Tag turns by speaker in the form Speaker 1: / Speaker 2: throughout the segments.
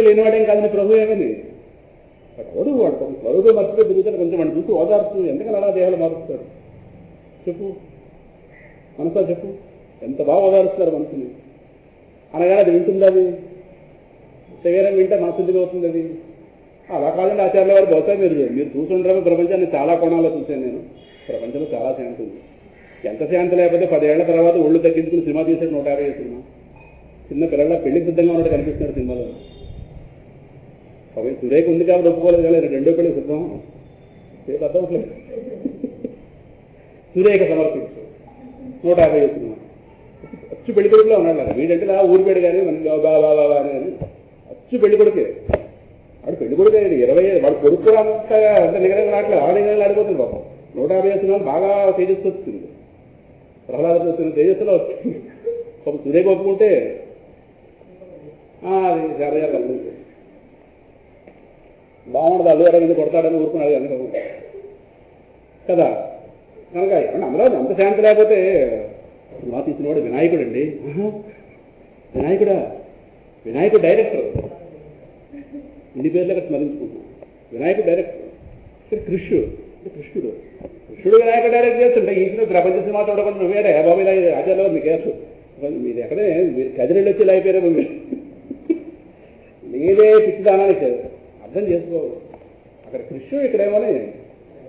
Speaker 1: లేనివాడేం కాదు నీ ప్రభు ఏమని ఎవరు వాడు స్వరూపే మర్చిపోయి తిరుగుతాడు. కొంచెం వాడిని చూసి ఓదార్చు. ఎందుకని అలా దేహాలు మారుస్తాడు చెప్పు, మనసా చెప్పు. ఎంత బాగా ఓదారుస్తారు మనసుని. అనగానే అది వింటుంది. అది శరీరం వింటే మనసుద్దిగా అవుతుంది. అది అలా కాదండి ఆచార్యుల వారు. బహుశా మీరు చూసుంటారో ప్రపంచాన్ని చాలా కోణాల్లో చూశాను నేను. ప్రపంచంలో చాలా శాంతి ఉంది. ఎంత శాంతి లేకపోతే 10 ఏళ్ల తర్వాత ఒళ్ళు తగ్గించుకుని సినిమా తీసాడు 150 సినిమా. చిన్న పిల్లల పెళ్లికి సిద్ధంగా ఉన్నట్టు కనిపిస్తున్నాడు సినిమాలో. సురేఖ ఉంది కాబట్టి ఒప్పుకోలేదు కానీ 2వ పెళ్లికి సిద్ధం రేపు అర్థం లేదు. సురేఖ సమర్పించు 150 సినిమా. అచ్చు పెళ్లి కొడుకులో ఉన్నాడు కదా. వీడంటే నా ఊరి పెడి కానీ బాబా అని అచ్చు పెళ్లి కొడుకే. వాడు పెళ్లి కొడుకు 20 వాడు కొడుకు అంతగా అంత నిగరంగా రావట్లేదు. ఆ నిగరంగా ఆడిపోతుంది పాపం. 150 సినిమాలు బాగా తేజస్సు వస్తుంది. ప్రహ్లాద వస్తున్న తేజస్సులో వస్తుంది. ఒక సురేఖ ఒప్పుకుంటే అది చాలా కలుగుతుంది. బాగుండదు అల్లు అరవింద్ కొడతాడని ఊరుకున్నాడు అనుకుంటా కదా. కనుక అందులో అంత శాంతి లేకపోతే సినిమా తీసినవాడు వినాయకుడు అండి. వినాయకుడా? వినాయకుడు డైరెక్టర్. ఇన్ని పేర్లకు స్మరించుకుంటున్నాం. వినాయకుడు డైరెక్టర్. కృష్ణుడు వినాయకుడు డైరెక్ట్ చేస్తుంటే ఇంట్లో ప్రపంచ సినిమా చూడకుండా నువ్వేరే బాబు ఇలా ఆచార్య మీ కేసు మీరు ఎక్కడే మీరు కదిరెళ్ళి వచ్చి అయిపోయారే మీరు లేదే పిచ్చిదానాన్ని అర్థం చేసుకోవాలి. అక్కడ కృష్ణుడు ఇక్కడేమోనే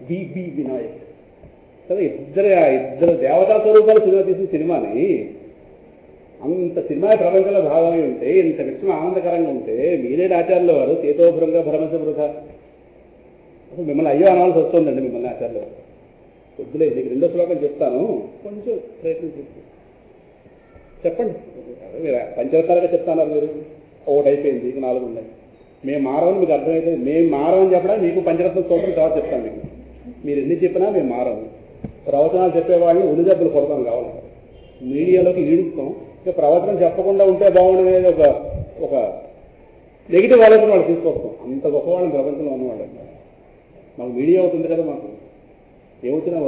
Speaker 1: బి వినాయక్ కదా. ఇద్దరు దేవతా స్వరూపాలు సినిమా తీసిన సినిమాని అంత సినిమా ప్రపంచంలో భాగమై ఉంటే, ఇంత విషయం ఆనందకరంగా ఉంటే మీరే ఆచార్యుల వారు చేతోభరంగా భ్రమశమృత అసలు మిమ్మల్ని అయ్యో అనాల్సి వస్తుందండి. మిమ్మల్ని ఆచార్యుల వారు వద్దులే. నీకు 2వ శ్లోకం చెప్తాను, కొంచెం ప్రయత్నం చెప్పండి. మీరు పంచవతాలుగా చెప్తాన్నారు. మీరు ఒకటి అయిపోయింది, ఇక 4 ఉన్నాయి. మేము మారవని మీకు అర్థమైతే మేము మారవని చెప్పడా మీకు పంచరత్న స్తోత్రం తర్వాత చెప్తాను. మీకు మీరు ఎన్ని చెప్పినా మేము మారము. ప్రవచనాలు చెప్పేవాళ్ళని ఉలిదెబ్బలు కొడతాం కావాలి. మీడియాలోకి ఈడుస్తాం. ఇక ప్రవచనం చెప్పకుండా ఉంటే బాగుండేది ఒక నెగిటివ్ ఆలోచన వాళ్ళు తీసుకొస్తాం. అంత గొప్పవాళ్ళని ప్రపంచంలో ఉన్నవాళ్ళు. మాకు మీడియా అవుతుంది కదా. మాకు ఏమొచ్చినా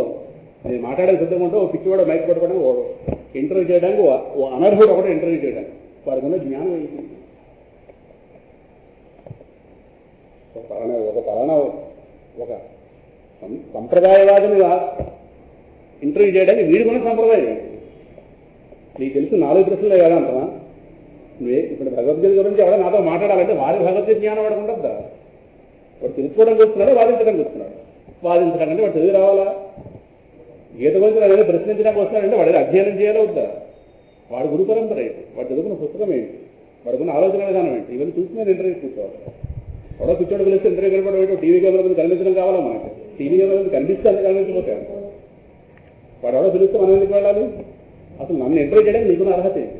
Speaker 1: నేను మాట్లాడేది సిద్ధంగా ఉంటే ఓ పిచ్చివాడు మైక్ పట్టుకోవడానికి ఇంటర్వ్యూ చేయడానికి ఓ అనర్హుడు ఒకటి ఇంటర్వ్యూ చేయడానికి వారికి ఉన్న జ్ఞానం ఏంటి? ఒక సంప్రదాయవాదిని ఇంటర్వ్యూ చేయడానికి వీడికున్న సంప్రదాయం నీకు తెలుసు. 4 ప్రశ్నలే కదా అంటనా? నువ్వే ఇప్పుడు భగవద్గీత గురించి ఎవరైనా నాతో మాట్లాడాలంటే వారి భగవద్గీత జ్ఞానం వాడికి ఉండద్దా? వాడు తెలుసుకోవడానికి వస్తున్నాడు, వాదించడానికి వస్తున్నాడు. వాదించడానికి అంటే వాడు చదివి రావాలా? గీత గురించి నేను ప్రశ్నించడానికి వస్తున్నాడంటే వాడు అధ్యయనం చేయాలి వద్దా? వాడు గురు పరంపర ఏంటి? వాడు చదువుకున్న పుస్తకం ఏంటి? వాడుకున్న ఆలోచన విధానం ఏంటి? ఇవన్నీ చూసి నేను ఇంటర్వ్యూ కూర్చోవాలి. ఎవడో కూర్చోడు కలిస్తే ఇంటర్వ్యూ కనపడేటో టీవీ కెమెరా మీద కనిపించడం కావాలా? మనకి టీవీ కెమెరా మీద కనిపిస్తే అంత కనిపించకపోతే వాడు ఎవడో పిలిస్తే మనం ఎందుకు వెళ్ళాలి? అసలు నన్ను ఇంటర్వ్యూ చేయడానికి నీకున్న అర్హత ఏంటి?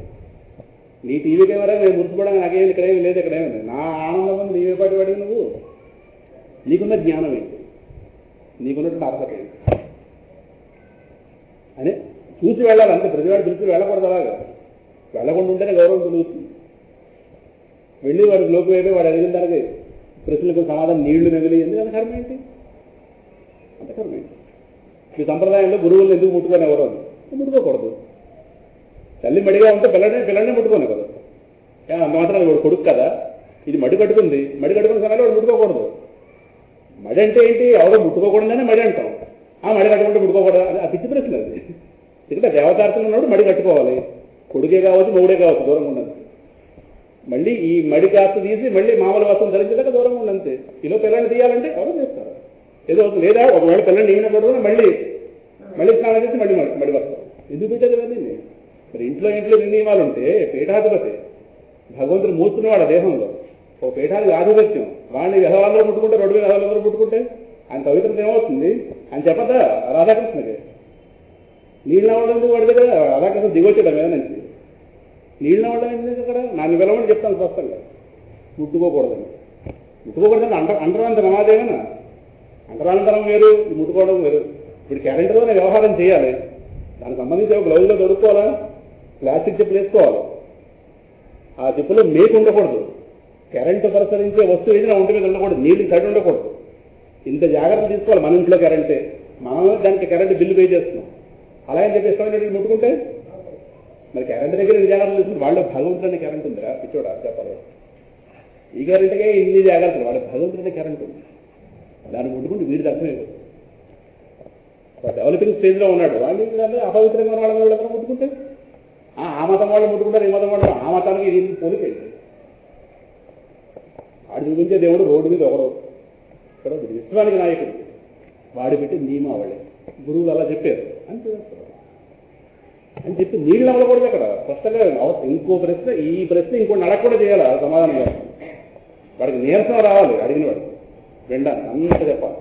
Speaker 1: నీ టీవీ కెమెరా నేను మురిసిపోవడానికి నాకేమి ఇక్కడేమి లేదు, ఇక్కడేమి నా ఆనందం నీవే పాటి వాడి నువ్వు. నీకున్న జ్ఞానం ఏంటి? నీకున్నటువంటి అర్హత ఏంటి అని చూసి వెళ్ళాలి. అంతే. ప్రతివాడు పిలిచి వెళ్ళకూడదు. అలాగా వెళ్ళకుండా ఉంటేనే గౌరవం పెరుగుతుంది. వెళ్ళి వాడికి లోపు అయిపోయి వాడు అడిగిన దానికి ప్రశ్నలకు సమాధానం నీళ్లు నగిలి ఎందుకంటే కర్మ ఏంటి? అంత కర్మ ఏంటి? మీ సంప్రదాయంలో గురువులను ఎందుకు ముట్టుకొని ఎవరు ముట్టుకోకూడదు. తల్లి మడిగా ఉంటే పిల్లల్ని ముట్టుకోను కదా. మాత్రం వాడు కొడుకు కదా. ఇది మడి కట్టుకుంది, మడి కట్టుకున్న సమయంలో వాడు ముట్టుకోకూడదు. మడి అంటే ఏంటి? ఎవరో ముట్టుకోకూడదనే మడి అంటాం. ఆ మడి కట్టుకుంటే ముట్టుకోకూడదు. ఆ పిచ్చి ప్రశ్న అది. ఇక్కడ దేవతార్థం ఉన్నప్పుడు మడి కట్టుకోవాలి. కొడుకే కావచ్చు, మొగుడే కావచ్చు, దూరంగా ఉండదు. మళ్ళీ ఈ మడి కాస్త తీసి మళ్ళీ మామూలు వస్త్రం ధరించలేక దూరంగా ఉండంతే. ఇలా పిల్లల్ని తీయాలంటే ఎవరు చేస్తారు? ఏదో లేదా ఒకవేళ పిల్లల్ని ఈయన పడుకుని మళ్ళీ స్నానం చేసి మడి వస్తారు. ఎందుకు పెట్టేది ఇవన్నీ? మరి ఇంట్లో ఎన్ని నియమాలు ఉంటే పీఠాధిపతి భగవంతుడు మూస్తున్నవాడు దేహంలో. ఓ పీఠానికి ఆధిపత్యం. వాడిని వ్యవహారంలో ముట్టుకుంటే 2 వ్యవహారంలో ముట్టుకుంటే ఆయన పవిత్రత ఏమవుతుంది? ఆయన చెప్పదా రాధాకృష్ణకి? నీళ్ళ వాళ్ళందుకు వాడి దగ్గర రాధాకృష్ణ దిగొచ్చాడు మీద నుంచి. నీళ్ళ వాళ్ళ ఎందుకు అక్కడ? నన్ను పిలవని చెప్తాను స్పష్టంగా. ముట్టుకోకూడదని. అంటరాంత నమాదేమన్నా? అంటరాంతరం వేరు, ముట్టుకోవడం వేరు. ఇప్పుడు క్యాలెండర్లోనే వ్యవహారం చేయాలి. దానికి సంబంధించి ఒక గ్లౌజ్లో దొరుకుకోవాలా? ప్లాస్టిక్ చెప్పులు వేసుకోవాలి. ఆ చెప్పులో మేకు ఉండకూడదు. కరెంటు ప్రసరించే వస్తువు ఏదైనా ఒంటి మీద ఉండకూడదు. నీళ్ళు తడి ఉండకూడదు. ఇంత జాగ్రత్త తీసుకోవాలి. మన ఇంట్లో కరెంటే మనమే దానికి కరెంటు బిల్లు పే చేస్తున్నాం. అలా అని చెప్పి ఇష్టమైనట్టు ముట్టుకుంటే మరి కరెంటు దగ్గర జాగ్రత్తలు తీసుకుని వాళ్ళు భగవంతుని కరెంట్ ఉందిరా పిచ్చోడా చెప్పాలి. ఈ కరెంటుకే ఇన్ని జాగ్రత్తలు. వాడి భగవంతుడి కరెంటు దాన్ని ముట్టుకుంటే వీడి దర్శనం డెవలపింగ్ స్టేజ్లో ఉన్నాడు. వాళ్ళు అపవిత్రంగా ఉన్న వాళ్ళని వీళ్ళందరూ ముట్టుకుంటే ఆ మతం వాళ్ళు ముట్టుకుంటారు, ఈ మతం వాళ్ళు ఆ మతానికి ఇది పోలిపోయింది. వాడు చూపించే దేవుడు రోడ్డు మీద ఒకడు ఇక్కడ విశ్వానికి నాయకుడు, వాడి పెట్టి నియమావళి గురువులు అలా చెప్పారు అంతే అని చెప్పి నీళ్ళు అవ్వకూడదు. అక్కడ స్పష్టంగా ఇంకో ప్రశ్న, ఈ ప్రశ్న ఇంకోటి అడగకుండా చేయాలి సమాధానం చేయాలి. వాడికి నీరసం రావాలి అడిగిన వాడికి, వినడానికి అంత చెప్పాలి.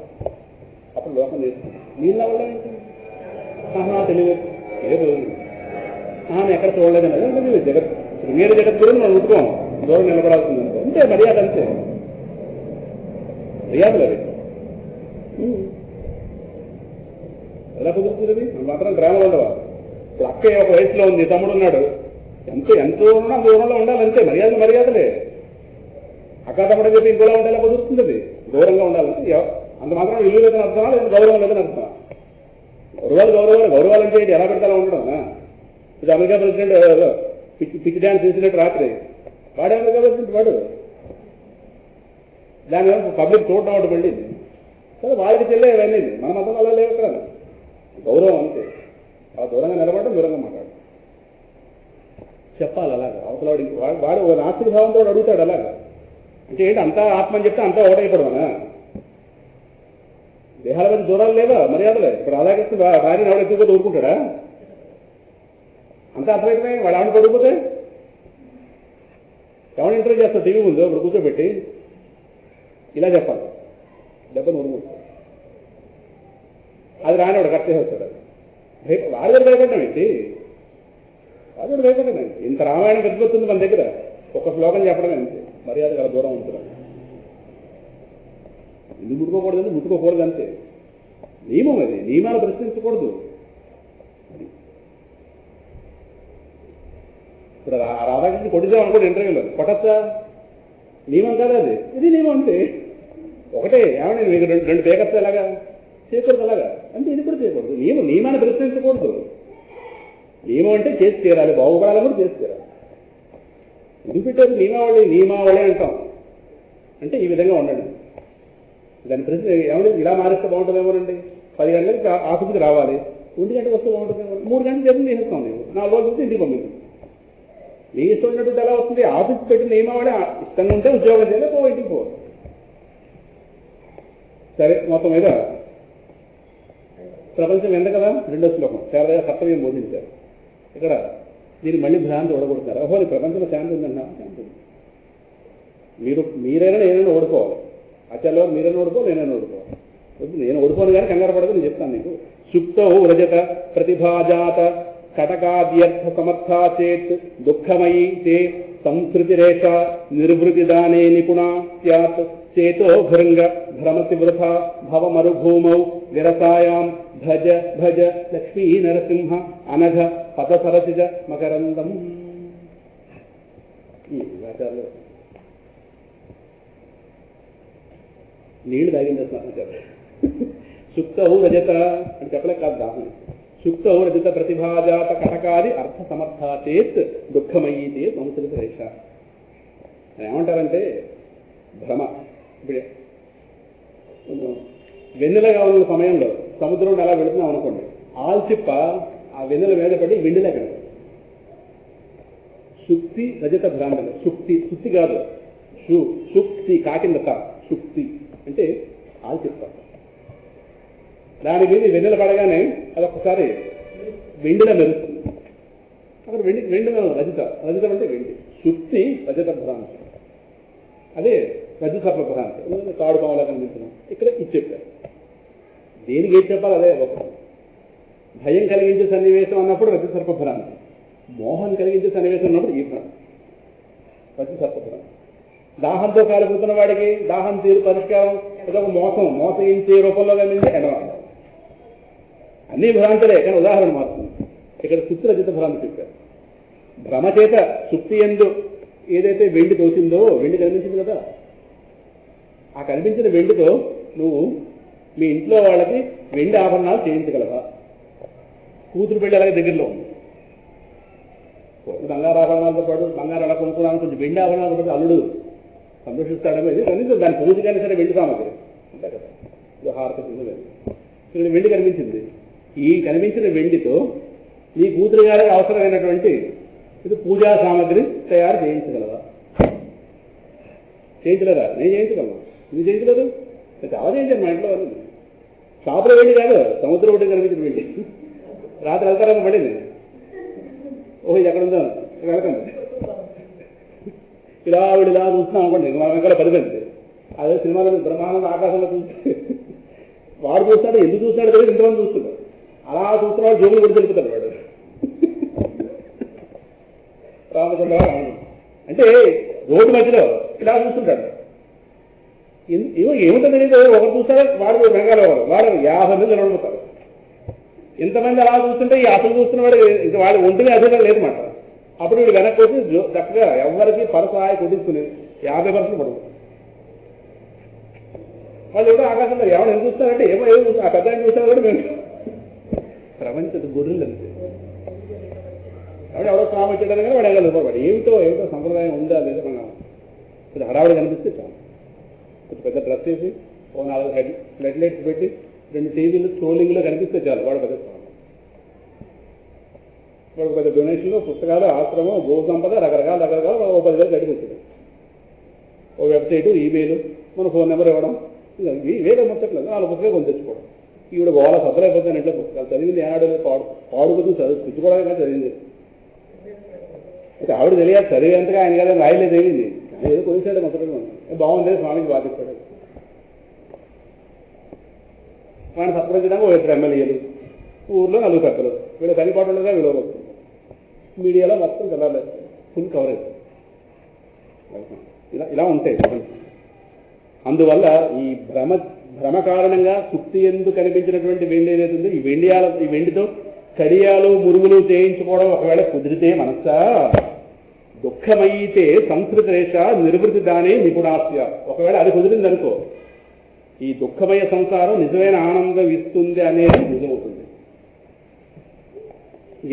Speaker 1: అప్పుడు లోకం నేర్చుకుంది. నీళ్ళు అవ్వలేదు తెలియదు ఏదో ఎక్కడ చూడలేదు అనేది జగత్ మీరు జగత్ గురించి మనం ఉట్టుకోం దూరం నిలబడాల్సింది అంతే. అంతే మర్యాద, అంతే మర్యాదలు అవి. ఎలా కుదురుతుంది? మాత్రం డ్రామాలు ఉండవా? ఇప్పుడు అక్క ఒక వయసులో ఉంది, తమ్ముడు ఉన్నాడు, ఎంతో ఉన్నా దూరంలో ఉండాలి అంతే. మర్యాదలే. అక్క తమ్ముడు చెప్పి ఇంకోలా ఉండాలి కుదురుతుంది. అది దూరంగా ఉండాలంటే అంత మాత్రం ఇల్లు లేదని అర్థమా, లేదా గౌరవం లేదని అర్థమా? గౌరవాలు అంటే ఎలా పెడతా ఉండడం. ఇది అమెరికా ప్రెసిడెంట్ పిచ్చి డ్యాన్స్ చేసినట్టు రాత్రి వాడే అమెరికా ప్రెసిడెంట్, వాడు దాని పబ్లిక్ చూడడం ఒకటి వెళ్ళింది కదా, వాళ్ళకి చెల్లే వెళ్ళింది. మన మతం వల్ల లేవు ఇక్కడ. గౌరవం అంతే. ఆ దూరంగా నిలబడడం, దూరంగా మాట్లాడడం చెప్పాలి. అలాగా అవతలవాడి వాడు ఒక నాస్తిక భావంతో అడుగుతాడు. అలాగా అంటే ఏంటి, అంతా ఆత్మ అని చెప్తే అంతా ఒకటైపోవడమనా? దేహాల మీద దూరాలు లేవా? మర్యాదలే. ఇప్పుడు అలాగే భార్యను ఎవరు ఎక్కువగా ఊరుకుంటాడా? అంతా అర్థమైతే వాడు ఆవిడ పడిపోతే ఎవరిని ఇంటర్వ్యూ చేస్తాడు టీవీ ముందు ఇప్పుడు కూర్చోబెట్టి ఇలా చెప్పాలి, దెబ్బను ఊరుకుంటాడు. అది రానివాడు కట్ చేసేస్తాడు. వాడు భయపడ్డాం ఏంటి? వాడు భయపడ్డాను. ఇంత రామాయణం పెద్దొస్తుంది మన దగ్గర, ఒక శ్లోకం చెప్పడమే అంతే. మర్యాద గల దూరం ఉంటున్నాం. ఎందుకు ముట్టుకోకూడదు, ముట్టుకోకూడదు అంతే. నియమం అది. నియమాలు ప్రశ్నించకూడదు. ఇప్పుడు రాధాకృష్ణ కొట్టిద్దాం అనుకోండి ఇంటర్వ్యూలో, కొట్టచ్చా? నియమం కాదు అది, ఇది నియమం అంతే. ఒకటే ఏమన్నా మీకు రెండు పేకత్తా ఎలాగా చేయకూడదు, అలాగా అంటే ఇది కూడా చేయకూడదు. నియమాన్ని ప్రశ్నించకూడదు. నియమం అంటే చేసి తీరాలి, బాగుపడాలి కూడా చేసి తీరాలి. ఎందుకు పెట్టారు నియమావళి అంటాం అంటే ఈ విధంగా ఉండండి. దాని ప్రశ్న ఏమన్నా ఇలా మారిస్తే బాగుంటుందేమోనండి. 10 గంటలకి ఆఫీస్కి రావాలి, 1 గంటకు వస్తే బాగుంటుందేమో. 3 గంటలు చెప్పి చేసేస్తాం. నేను 4 రోజులు వస్తే ఇంటికి పంపించాను. నీ ఇష్టం ఉన్నట్టు ఎలా వస్తుంది? ఆఫీస్కి పెట్టిన నియమావళి ఇష్టంగా ఉంటే ఉద్యోగం చేయాలి, ఇంటికి పోవాలి. సరే, మొత్తం మీద ప్రపంచం ఎంత కదా, 2వ శ్లోకం శారదగా కర్తవ్యం బోధించారు. ఇక్కడ దీన్ని మళ్ళీ భ్రాంతి ఓడగొడుతున్నారు. ఓహో, ప్రపంచంలో శాంతి ఉందన్నా, శాంతి ఉంది. మీరైనా నేనైనా ఓడిపోవాలి. ఆచార్య మీరైనా ఓడిపోవాలి, నేనైనా ఓడిపోవాలి. నేను ఓడిపోను కానీ కంగారు పడదు, నేను చెప్తాను నీకు. సుప్తౌ రజత ప్రతిభాజాత కటకాద్యర్థ సమర్థా చేత్ దుఃఖమయీ తే సంస్కృతిరేష నిర్వృతిదానే నిపుణా స్యాత్ చేతో భృంగ భ్రమతి వృథా భవమరుభూమౌ విరసాయాం భజ భజ లక్ష్మీ నరసింహ అనఘ పదసరసిజ మకరందం. ఈ ఆచార్యులు నీళ్లు తాగింది చెప్పారు. సుప్తౌ రజత అని చెప్పలేక కాదు దాహం. సుప్తౌ రజత ప్రతిభాజాత కటకాది అర్థ సమర్థా చేత్ దుఃఖమయ్యితే సంస్కృత రేష. ఏమంటారంటే భ్రమ. ఇప్పుడు వెన్నెలగా ఉన్న సమయంలో సముద్రంలో అలా వెళుతున్నాం అనుకోండి, ఆల్చిప్ప ఆ వెన్నెల మీద పడి వెండిలా కనుక సుక్తి రజత భ్రాంతులు. సుక్తి కాదు, సుక్తి కాకింద సుక్తి అంటే ఆల్చిప్ప. దాని మీద వెన్నెల పడగానే అదొకసారి వెండిలా మెరుస్తుంది. అక్కడ వెండి రజత అంటే వెండి. సుక్తి రజత భ్రాంతి, అదే రజసర్ప భ్రాంతి. కాడు పాములా కనిపించడం ఇక్కడ ఇది చెప్పారు. దేనికి ఏం చెప్పాలి అదే ఒక భయం కలిగించే సన్నివేశం అన్నప్పుడు రజసర్ప భ్రాంతి, మోహం కలిగించే సన్నివేశం అన్నప్పుడు ఈ భ్రాంతి రజసర్ప భ్రాంతి. దాహంతో కాలిపోతున్న వాడికి దాహం తీరు పరిష్కారం అదొక మోసగించే రూపంలో కనిపించే ఎడవాలి. అన్ని భ్రాంతులే, కానీ ఉదాహరణ మారుతుంది. ఇక్కడ సుక్తి రజత భ్రాంతి చెప్పారు. భ్రమచేత సుక్తి ఎందు ఏదైతే వెండి తోసిందో, వెండి కనిపించింది కదా, ఆ కనిపించిన వెండితో నువ్వు మీ ఇంట్లో వాళ్ళకి వెండి ఆభరణాలు చేయించగలవా? కూతురు పెళ్లి అలాగే దగ్గరలో ఉంది. బంగారు ఆభరణాలతో పాటు బంగారు అలా కొనుక్కోవడానికి కొంచెం వెండి ఆభరణాలతో పాటు అల్లుడు సంతోషిస్తాడేమో ఇది కనీసం దాని పూజకైనా సరే వెండి సామాగ్రి అంతే కదా, ఇది హారతి ఇక్కడ వెండి కనిపించింది. ఈ కనిపించిన వెండితో నీ కూతురు గారికి అవసరమైనటువంటి ఇది పూజా సామాగ్రి తయారు చేయించగలవా? చేయించలేదా? నేను చేయించగలను, నువ్వు చేయించలేదు, చాలా చేయించాను మా ఇంట్లో వాళ్ళు. షాపులో వెండి కాదు, సముద్రం ఒడ్డు కనిపించిన వెండి. రాత్రి వెళ్తారేమో పడింది, ఓహో ఇది ఎక్కడ ఉందో వెళ్ళకండి, ఇలా చూస్తున్నాం అనుకోండి, మన వెనకాల పరిగెత్తి అదే సినిమాలో బ్రహ్మాండంగా ఆకాశంలో చూస్తే వాడు చూస్తాడు, ఎందుకు చూస్తున్నాడు తెలియదు, ఇంతమంది చూస్తున్నాడు. అలా చూస్తున్న వాడు జోగులు కూడా తెలుపుతాడు వాడు. రామచంద్ర అంటే రోడ్డు మధ్యలో ఇలా చూస్తుంటాడు. ఏమిటో తెలియదు, ఒకరు చూస్తాడు, వాడు వెనకాల వాడు 50 మంది నిలబడతారు. ఎంతమంది అలా చూస్తుంటే ఈ అసలు చూస్తున్న వాడు ఇంకా వాడు ఒంటిని అధికం లేదన్నమాట. అప్పుడు వీడు వెనక్కి వచ్చి చక్కగా ఎవరికి పరసహాయ కొట్టించుకుని 50% పడుతుంది. వాళ్ళు ఎవడో ఆకాశంలో ఎవరు ఎంత చూస్తారంటే ఏమో ఆ పెద్ద చూస్తారు కూడా మేము ప్రపంచ గొర్రెలు అంతే. ఎవడో స్వామి వచ్చేటది కానీ వాడు ఎగలదు. వాడు ఏమిటో సంప్రదాయం ఉందా లేదా మనం కొంచెం హడావిడి కనిపిస్తే చాలు. కొంచెం పెద్ద డ్రెస్ వేసి 4 హెడ్ లైట్స్ పెట్టి 2 టీవీలు స్క్రోలింగ్లో కనిపిస్తే చాలు వాడు పెద్ద స్వామి. వాడు పెద్ద డొనేషన్లో పుస్తకాలు, ఆశ్రమం, గో సంపద రకరకాల 10,000 గడిపించడం. ఓ వెబ్సైటు, ఈమెయిల్, మన ఫోన్ నెంబర్ ఇవ్వడం, వేరే ముచ్చట్లేదు. 4 పుస్తకాలు కొని తెచ్చుకోవడం. ఈవిడ గోళ సదరైపోతాను ఇంట్లో పుస్తకాలు చదివింది ఏనాడు పాడుకుతూ తెచ్చుకోవడం కానీ చదివింది. అయితే ఆవిడ తెలియాలి చదివేంతగా ఆయన కదా రాయలేదు తెలియంది, ఏదో కొనిసాడు మొత్తం బాగుంది స్వామికి బాధిస్తాడు. వాడిని సత్కరించడానికి 2 ఎమ్మెల్యేలు, ఊర్లో 4 పెద్దలు, వీళ్ళ పనిపాటు ఉండగా విలువలు వస్తుంది. మీడియాలో మొత్తం తెల్లారు, ఫుల్ కవరేజ్. ఇలా ఉంటాయి. అందువల్ల ఈ భ్రమ కారణంగా సుక్తి ఎందు కనిపించినటువంటి వెండి ఏదైతుందో ఈ వెండితో కడియాలు, మురుగులు చేయించుకోవడం ఒకవేళ కుదిరితే మనస్సా దుఃఖమైతే సంస్కృత రేష నిర్వృతి దానే నిపుణాస్య. ఒకవేళ అది కుదిరిందనుకో ఈ దుఃఖమయ సంసారం నిజమైన ఆనందం ఇస్తుంది అనేది నిజమవుతుంది.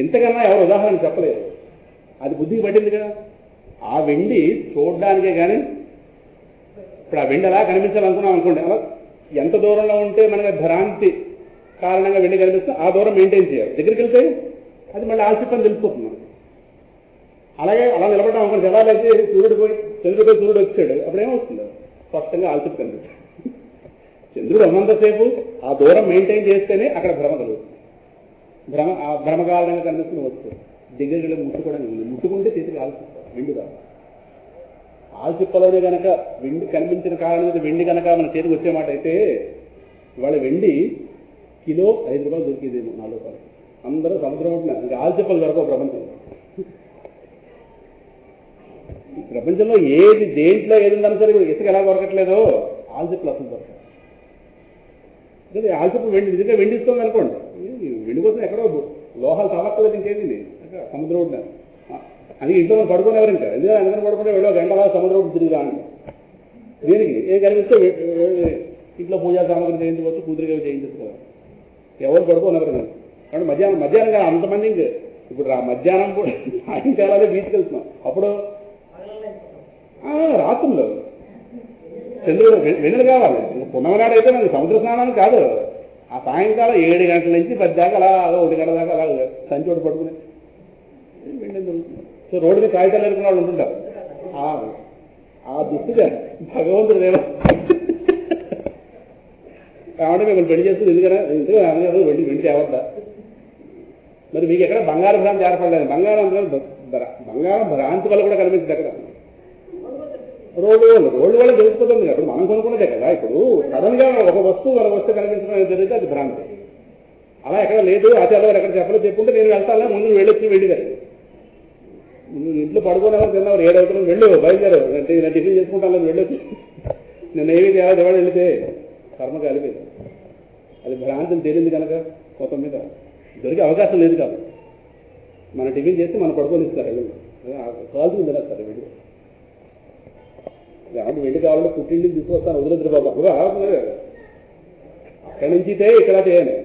Speaker 1: ఇంతకన్నా ఎవరు ఉదాహరణ చెప్పలేదు. అది బుద్ధికి పట్టిందిగా. ఆ వెండి చూడడానికే కానీ ఇప్పుడు ఆ వెండి అలా కనిపించాలనుకున్నాం అనుకోండి, అలా ఎంత దూరంలో ఉంటే మనకి భ్రాంతి కారణంగా వెండి కనిపిస్తే ఆ దూరం మెయింటైన్ చేయాలి. దగ్గరికి వెళ్తే అది మళ్ళీ ఆల్చిప్పని తెలిసిపోతుంది మనకి. అలాగే అలా నిలబడ్డాం అనుకోండి, ఎలా అయితే చంద్రుడిపై సూర్యుడు వచ్చాడు అప్పుడేమవుతుంది, స్పష్టంగా ఆల్చిప్ప కనిపిస్తుంది. చంద్రుడు ఉన్నంతసేపు ఆ దూరం మెయింటైన్ చేస్తేనే అక్కడ భ్రమ కలుగుతుంది. ఆ భ్రమ కారణంగా కనిపిస్తున్న వస్తుంది. దగ్గరికి ముట్టుకోవడం ముట్టుకుంటే చేతికి ఆల్చిప్ప వెండి కాదు. ఆల్చిప్పలోనే కనుక వెండి కనిపించిన కారణం మీద వెండి కనుక మన చేతికి వచ్చే మాట అయితే ఇవాళ వెండి కిలో 5 రూపాయలు దొరికేదేమో 4 రూపాయలు. అందరూ సముద్రం ఉంటున్నారు, ఇంకా ఆల్చిప్పలు దొరకవు ప్రపంచంలో. ఈ ప్రపంచంలో దేంట్లో ఏది ఉందన్నా సరే ఇప్పుడు ఇసుక ఎలా దొరకట్లేదో ఆల్చిప్పలు అసలు దొరకదు. ఆల్చిప్ప వెండి నిజంగా వెండి ఇస్తుంది అనుకోండి, వెండి కోసం ఎక్కడో లోహాలు తవ్వక్కలేదు, ఇంకేంది సముద్రం ఉంటున్నారు. అది ఇంట్లో పడుకునేవారు ఇంకా ఎందుకంటే అందుకని పడుకుంటే వెళ్ళో గంటలా సముద్రం తిరిగి రాండి. దీనికి ఏం కనిపిస్తే ఇంట్లో పూజా సామాగ్రి చేయించుకోవచ్చు, కూతురిగా చేయించుకోవాలి. ఎవరు పడుకోనవరు కానీ. కాబట్టి మధ్యాహ్నం కానీ అంతమంది ఇప్పుడు మధ్యాహ్నం కూడా సాయంకాలాలే బీచ్కి వెళ్తున్నాం. అప్పుడు రాత్రుల్లో చంద్రుడు వెన్నెలు కావాలి. పున్నమనాడు అయితే మనకి సముద్ర స్నానానికి కాదు, ఆ సాయంకాలం 7 గంటల నుంచి 10 దాకా అలా 1 గంట దాకా అలా సంచోటు పడుకునే వెండి దొరుకుతుంది. సో రోడ్డు మీద కాగితాలు ఎరుకున్న వాళ్ళు ఉంటుంటారు. ఆ దుస్తుగా భగవంతుడు దేవ కాబట్టి మిమ్మల్ని పెళ్లి చేస్తుంది ఎందుకన్నా వెండి తేవద్దా? మరి మీకు ఎక్కడ బంగారం భ్రాంతి ఏర్పడలేదు. బంగారం భ్రాంతి వల్ల కూడా కనిపించింది అక్కడ. రోడ్డు వల్ల తెలిసిపోతుంది. అప్పుడు మనం కొనుక్కున్నదే కదా. ఇప్పుడు సడన్ గా ఒక వస్తువు కనిపించడం జరిగితే అది భ్రాంతి. అలా ఎక్కడ లేదు, ఆచార్య ఎక్కడ చెప్పలేదు. చెప్పుకుంటే నేను వెళ్తాను, ముందు వెళ్ళొచ్చి వెళ్ళిదారు. ఇంట్లో పడుకోనేవారు తిన్నవారు 7 అవుతున్నాం, వెళ్ళు బయలుదేరు నేను టిఫిన్ చేసుకుంటాను వెళ్ళొచ్చి. నేను ఏమీ తేడా ఎవరు వెళితే కర్మ కలిపేది. అది భ్రాంతిని తేలింది కనుక మొత్తం మీద దొరికే అవకాశం లేదు కాదు. మన టిఫిన్ చేస్తే మనం పడుకొని ఇస్తారు, కాల్చుకుని తినేస్తారు. వెళ్ళి కాబట్టి వెళ్ళి కావాలంటే పుట్టింటికి తీసుకొస్తాను, వదిలేదు బాబు అక్కడి నుంచి ఇక్కడ చేయాలి.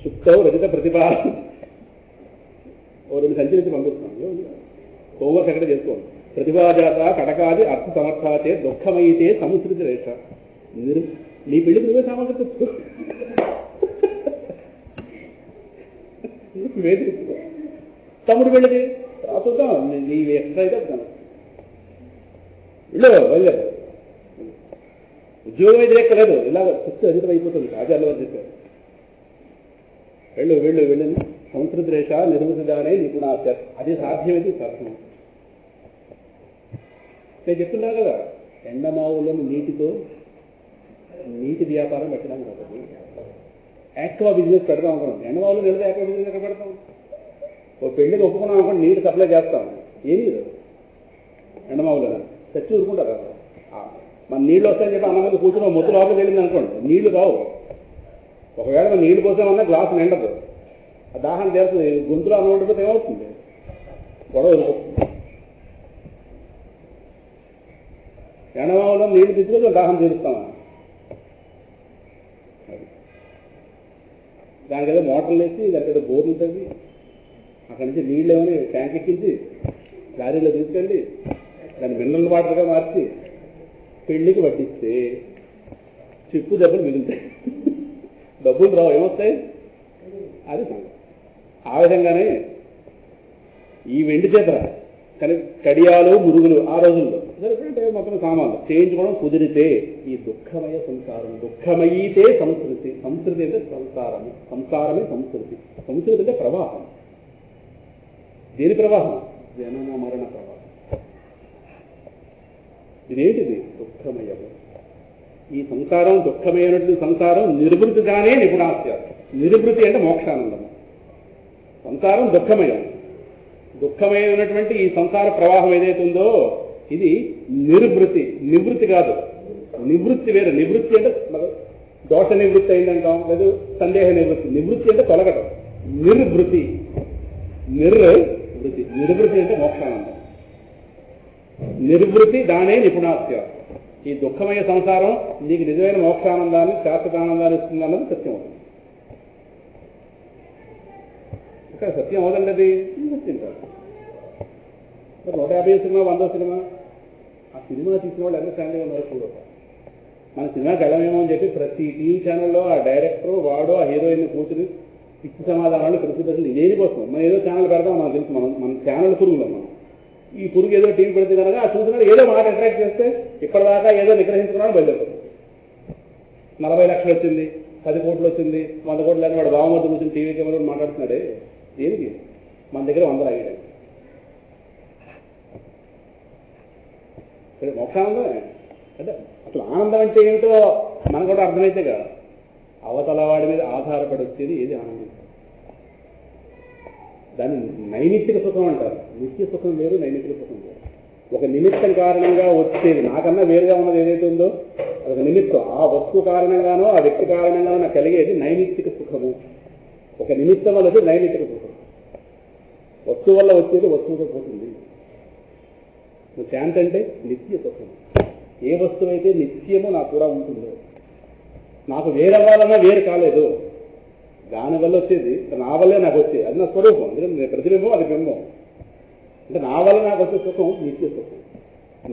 Speaker 1: సుప్తవు రచిత ప్రతిభ 2 సంచి నుంచి పంపిస్తున్నాను. హోంవర్క్ ఎక్కడ చేసుకోండి. ప్రతిభాజాత కటకాది అర్థ సమర్థాతే దుఃఖమైతే సముద్రిత రేష. నీ పెళ్లికి నువ్వే సామర్థ్యం తెచ్చుకో. తమ్ముడు పెళ్ళికి రాసుద్దాం, నీ ఎక్స్ట్రా అయితే వద్దాను. ఇల్లు వెళ్ళారు. ఉద్యోగం అయితే ఎక్కలేదు, ఇలాగ పుస్తకం అధికం అయిపోతుంది. ఆచార్యుల వారు చెప్పారు, వెళ్ళు వెళ్ళు వెళ్ళని సంస్కృతి రేష నిర్మితదానే నిపుణ. అది సాధ్యమైతే సాధ్యం. నేను చెప్తున్నా కదా, ఎండమావులను నీటి వ్యాపారం పెట్టడానికి ఒకటి, యాక్వా బిజినెస్ పెడతాం అనుకున్నాం. ఎండమావులు నిలద యాక్వా బిజినెస్ ఎక్కడ పెడతాం? ఓ పెళ్లికి ఒప్పుకున్నాం అనుకోండి, నీటి సప్లై చేస్తాం. ఏమీ లేదు ఎండమావులు చచ్చి ఊరుకుంటారు. మన నీళ్ళు వస్తాయని చెప్పి అన్న మీద కూర్చుని మొత్తం లోపలికి వెళ్ళింది అనుకోండి, నీళ్లు రావు. ఒకవేళ మనం నీళ్లు పోసామన్నా గ్లాసు నిండదు, ఆ దాహం తీరుతుంది. గొంతులో అన్నం ఉండిపోతే ఏమవుతుంది? గొడవ వదిలిపోతుంది. ఎండమావులో నీళ్లు తీసుకొని దాహం తీరుస్తామా? దానికి ఏదో మోటార్లు వేసి, దానికి ఏదో బోర్లు తవ్వి, అక్కడి నుంచి నీళ్ళు ఏమని ట్యాంక్ ఎక్కించి లారీలో తీసుకెళ్ళి దాన్ని మినరల్ వాటర్గా మార్చి పెళ్లికి వడ్డిస్తే చిప్పు దెబ్బలు మిగులుతాయి, డబ్బులు రావు. ఏమొస్తాయి? అది ఆ విధంగానే ఈ వెండి చేత కడియాలు మురుగులు ఆ రోజుల్లో సరిపోతే మొత్తం సామాన్లు చేయించుకోవడం కుదిరితే ఈ దుఃఖమయ సంసారం. దుఃఖమయితే సంస్కృతి. సంస్కృతి అంటే సంసారము, సంసారమే సంస్కృతి. సంస్కృతి అంటే ప్రవాహం. దేని ప్రవాహం? జనన మరణ ప్రవాహం. ఇదేంటిది? దుఃఖమయము. ఈ సంసారం దుఃఖమైనటువంటి సంసారం నిర్వృతిగానే నిపుణాస్య. నిర్వృతి అంటే మోక్షానందము. సంసారం దుఃఖమయం. దుఃఖమైనటువంటి ఈ సంసార ప్రవాహం ఏదైతే ఉందో ఇది నిర్వృతి. నివృత్తి కాదు, నివృత్తి వేరు. నివృత్తి అంటే దోష నివృత్తి అయిందంటాం, లేదు సందేహ నివృత్తి. నివృత్తి అంటే తొలగటం. నిర్వృతి. నిర్వృతి. నిర్వృతి అంటే మోక్షానందం. నిర్వృతి దానే నిపుణాస్య. ఈ దుఃఖమయ సంసారం నీకు నిజమైన మోక్షానందాన్ని, శాశ్వతానందాన్ని ఇస్తుందన్నది సత్యం అవుతుంది. ఇక్కడ సత్యం అవదండి, అది సత్యం కాదు. 150 సినిమా, 100 సినిమా, ఆ సినిమా తీసిన వాళ్ళు ఎంత ఫ్యామిలీ ఉన్నారో చూడక. మన సినిమాకి వెళ్ళమేమో అని చెప్పి ప్రతి టీవీ ఛానల్లో ఆ డైరెక్టర్ వాడు ఆ హీరోయిన్ కూర్చుని పిచ్చి సమాధానాలు ప్రతిపక్షలు దేనికోసం. మనం ఏదో ఛానల్ పెడతాం, మనకు తెలుసు. మన ఛానల్ పురుగులో మనం ఈ పురుగు ఏదో టీవీ పెడితే కనుక ఆ చూసినాడు ఏదో మాట అట్రాక్ట్ చేస్తే ఇప్పటిదాకా ఏదో నిగ్రహించుకున్నాడు, బయలుదేరుతుంది. 40 లక్షలు వచ్చింది, 10 కోట్లు వచ్చింది, 100 కోట్లు అని వాడు బావమద్దు కూర్చొని టీవీ కెమెరా మాట్లాడుతున్నాడే దేనికి? మన దగ్గర 100 అయ్యాడు. మోక్షానందం అంటే అసలు ఆనందం అంటే ఏమిటో మనకు కూడా అర్థమైతే కదా. అవతల వాడి మీద ఆధారపడి వచ్చేది ఏది ఆనందం. దాన్ని నైమిత్తిక సుఖం అంటారు. నిత్య సుఖం వేరు, నైమిత్తిక సుఖం వేరు. ఒక నిమిత్తం కారణంగా వచ్చేది, నాకన్నా వేరుగా ఉన్నది ఏదైతే ఉందో అదొక నిమిత్తం. ఆ వస్తువు కారణంగానో ఆ వ్యక్తి కారణంగానో నాకు కలిగేది నైమిత్తిక సుఖము. ఒక నిమిత్తం వల్లది నైమిత్తిక సుఖం. వస్తువు వల్ల వచ్చేది వస్తువుతో పోతుంది. శాంతి అంటే నిత్య సుఖం. ఏ వస్తువు అయితే నిత్యమో నాకు కూడా ఉంటుందో, నాకు వేరే వాళ్ళన్నా వేరు కాలేదు, దానివల్ల వచ్చేది నా వల్లే నాకు వచ్చేది, అది నా స్వరూపం. ఎందుకంటే ప్రతిబింబం, అది బింబం. అంటే నా వల్ల నాకు వచ్చే సుఖం నిత్య సుఖం.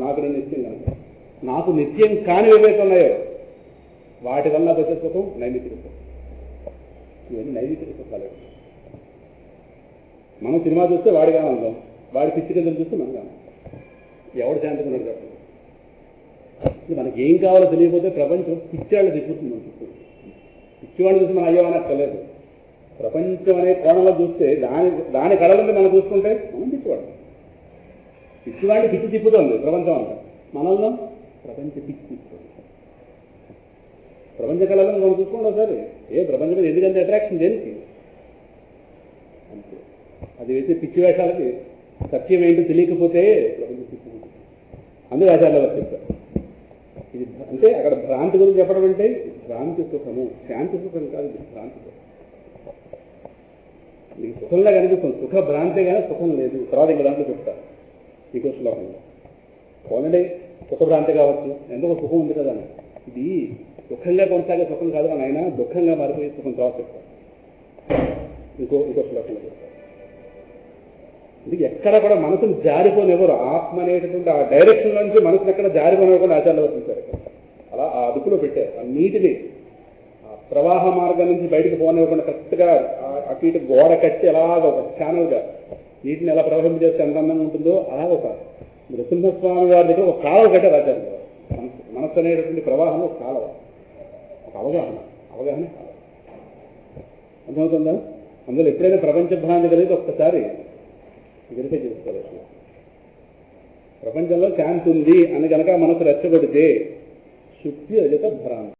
Speaker 1: నాకు నేను నిత్యం కనుక నాకు నిత్యం కాని ఏవైతే ఉన్నాయో వాటి వల్ల నాకు వచ్చే సుఖం నైమిత్తిక సుఖం. ఇవన్నీ నైమిత్తిక సుఖాలు. మనం సినిమా చూస్తే వాడిగా ఆనందం, వాడి పిచ్చి కిందలు చూస్తే మనకు ఆనందం. ఎవడు శాంతికున్నాడు కాబట్టి మనకి ఏం కావాలో తెలియకపోతే ప్రపంచం పిచ్చాళ్ళు తిప్పుతుంది. మన చుట్టూ పిచ్చివాడిని చూసి మనం అయ్యో అనక్కర్లేదు. ప్రపంచం అనే కోణంలో చూస్తే దాని కళలంతా మనం చూసుకుంటే మనం పిచ్చివాడు. పిచ్చివాడిని పిచ్చి తిప్పుతుంది ప్రపంచం అంతా. మనల్ని ప్రపంచ పిచ్చి తిప్పుతుంది. ప్రపంచ కళలను మనం చూసుకోండి ఒకసారి. ప్రపంచం ఎందుకంటే అట్రాక్షన్ దేనికి అంతే. అది వేసే పిచ్చి వేషాలకి సత్యం ఏంటో తెలియకపోతే ప్రపంచం పిచ్చి. అందుకే ఆచార్యులు వారు చెప్తారు ఇది. అంటే అక్కడ భ్రాంతి గురించి చెప్పడం అంటే భ్రాంతి సుఖము, శాంతి సుఖం కాదు, భ్రాంతి సుఖం. నీకు సుఖంగా కనిపిస్తుంది, సుఖ భ్రాంతే కానీ సుఖం లేదు. తర్వాత ఇంకా దాంట్లో చెప్తారు ఇంకో శ్లోకంలో. పోనండి సుఖ భ్రాంతి కావచ్చు, ఎందుకో సుఖం ఉంది కదా అని. ఇది సుఖంగా కొనసాగే సుఖం కాదు అని ఆయన దుఃఖంగా మారిపోయే సుఖం తర్వాత చెప్తారు ఇంకో శ్లోకంలో చెప్తారు. ఇది ఎక్కడ కూడా మనసును జారిపోనివ్వరు. ఆత్మ అనేటటువంటి ఆ డైరెక్షన్ నుంచి మనసును ఎక్కడ జారిపోనివ్వకుండా ఆచార్యులు వర్తించారు. అలా ఆ అదుపులో పెట్టారు. ఆ నీటిని ఆ ప్రవాహ మార్గం నుంచి బయటకు పోనివ్వకుండా కరెక్ట్గా అటు ఇటు గోడ కట్టి ఎలాగ ఒక ఛానల్గా నీటిని ఎలా ప్రవహింపజేస్తే ఎంత అందంగా ఉంటుందో అలా ఒక నృసింహస్వామి వారి దగ్గర ఒక కాలువ కట్టారు ఆచార్యులు గారు. మనస్సు అనేటటువంటి ప్రవాహం ఒక కాలువ, ఒక అవగాహన కాలువ అర్థమవుతుందా? అందులో ఎప్పుడైనా ప్రపంచ భ్రాంతి కలిగితే ఒక్కసారి వెరిఫై చేసుకోవచ్చు. ప్రపంచంలో శాంతి ఉంది అని కనుక మనసు రెచ్చగొడితే శుద్ధి రజత భ్రాంతి.